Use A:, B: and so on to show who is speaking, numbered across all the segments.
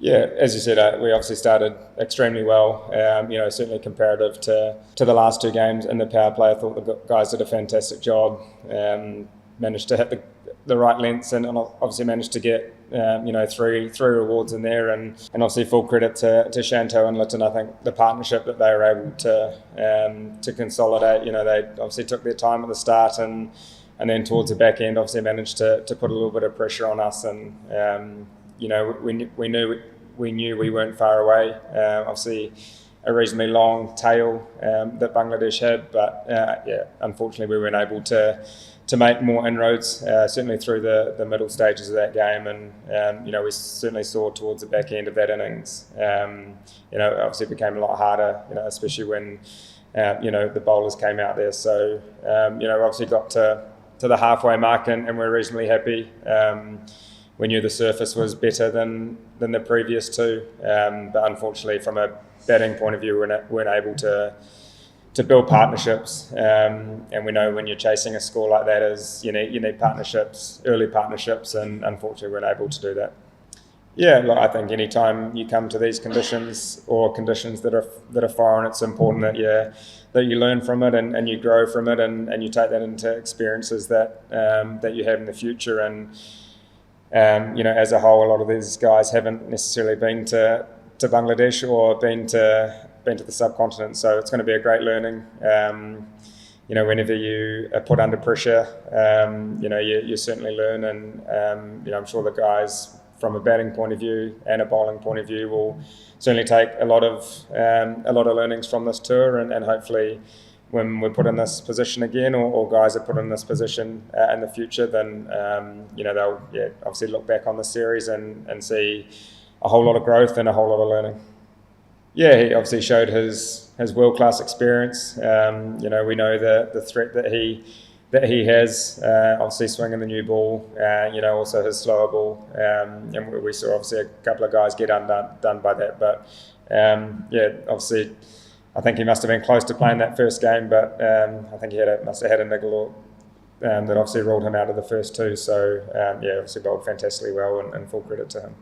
A: Yeah, as you said, we obviously started extremely well. Certainly comparative to the last two games in the power play. I thought the guys did a fantastic job. Managed to hit the right lengths and obviously managed to get three rewards in there, and obviously full credit to Shanto and Lytton. I think the partnership that they were able to consolidate. They obviously took their time at the start and then towards the back end obviously managed to put a little bit of pressure on us, and we knew we weren't far away. Obviously a reasonably long tail that Bangladesh had, but unfortunately we weren't able to make more inroads, certainly through the middle stages of that game, and we certainly saw towards the back end of that innings. Obviously it became a lot harder, especially when the bowlers came out there. So obviously got to the halfway mark and we're reasonably happy. We knew the surface was better than the previous two, but unfortunately from a batting point of view we weren't able to build partnerships, and we know when you're chasing a score like that is you need partnerships, early partnerships, and unfortunately we weren't able to do that. Yeah, look, I think any time you come to these conditions or conditions that are foreign, it's important that you learn from it and you grow from it, and you take that into experiences that you have in the future. And as a whole, a lot of these guys haven't necessarily been to Bangladesh or been to the subcontinent, so it's going to be a great learning. Whenever you are put under pressure, you certainly learn, and I'm sure the guys from a batting point of view and a bowling point of view will certainly take a lot of learnings from this tour, and hopefully when we're put in this position again, or guys are put in this position in the future, then they'll obviously look back on the series and see a whole lot of growth and a whole lot of learning. Yeah, he obviously showed his world-class experience. We know the threat that he has, obviously swinging the new ball, also his slower ball, and we saw obviously a couple of guys get undone by that. But obviously I think he must have been close to playing that first game, but I think he must have had a niggle that obviously ruled him out of the first two. So obviously bowled fantastically well, and full credit to him.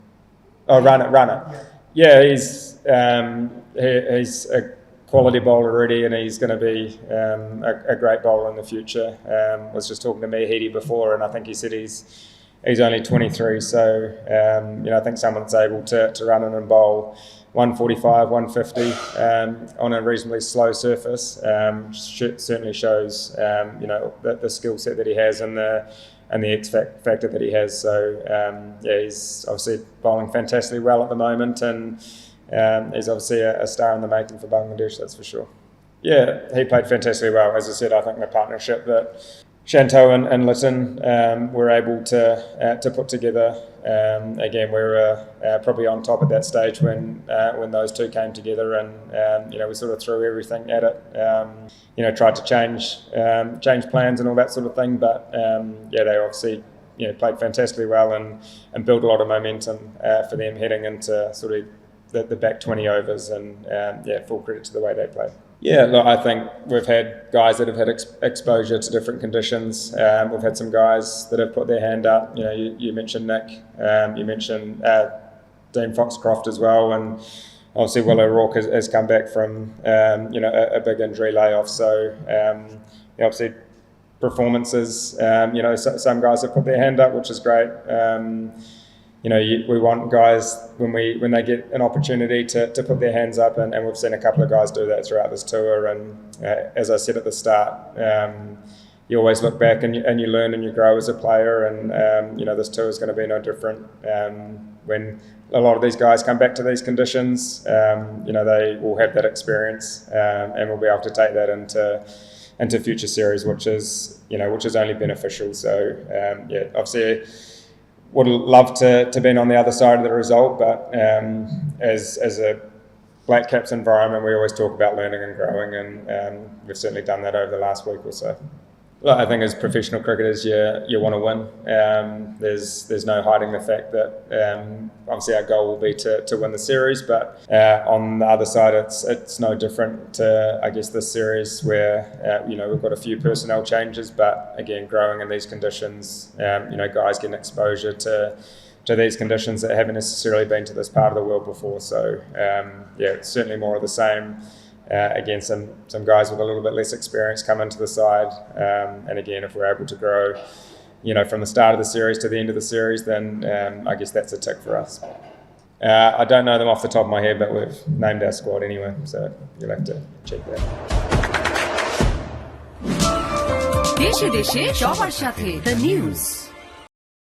A: Oh, Runner. Yeah, he's a quality bowler already, and he's going to be a great bowler in the future. Was just talking to Mehidi before, and I think he said he's only 23. So I think someone that's able to run in and bowl 145, 150 on a reasonably slow surface certainly shows the skill set that he has and the X factor that he has. So he's obviously bowling fantastically well at the moment, and he's obviously a star in the making for Bangladesh, that's for sure. Yeah, he played fantastically well. As I said, I think the partnership that Shanto and Lytton were able to put together. Again, we were probably on top at that stage when those two came together, and we sort of threw everything at it. Tried to change plans and all that sort of thing, but they obviously played fantastically well and built a lot of momentum for them heading into sort of the back 20 overs, and full credit to the way they played. Yeah, look, I think we've had guys that have had exposure to different conditions. We've had some guys that have put their hand up. You mentioned Nick. You mentioned Dean Foxcroft as well, and obviously Will O'Rourke has come back from a big injury layoff. So obviously performances. Some guys have put their hand up, which is great. We want guys when they get an opportunity to put their hands up, and we've seen a couple of guys do that throughout this tour. And as I said at the start, you always look back and you learn and you grow as a player. And this tour is going to be no different. When a lot of these guys come back to these conditions, they will have that experience, and we'll be able to take that into future series, which is only beneficial. So obviously would love to be on the other side of the result, but as a Black Caps environment, we always talk about learning and growing, and we've certainly done that over the last week or so. Well, I think as professional cricketers, you want to win. There's no hiding the fact that obviously our goal will be to win the series, but on the other side, it's no different to, I guess, this series where we've got a few personnel changes, but again, growing in these conditions, guys getting exposure to to these conditions that haven't necessarily been to this part of the world before. So it's certainly more of the same. Again, some guys with a little bit less experience come into the side, and again, if we're able to grow, from the start of the series to the end of the series, then I guess that's a tick for us. I don't know them off the top of my head, but we've named our squad anyway, so you'll have to check that.
B: দেশে দেশে সবার সাথে, the news.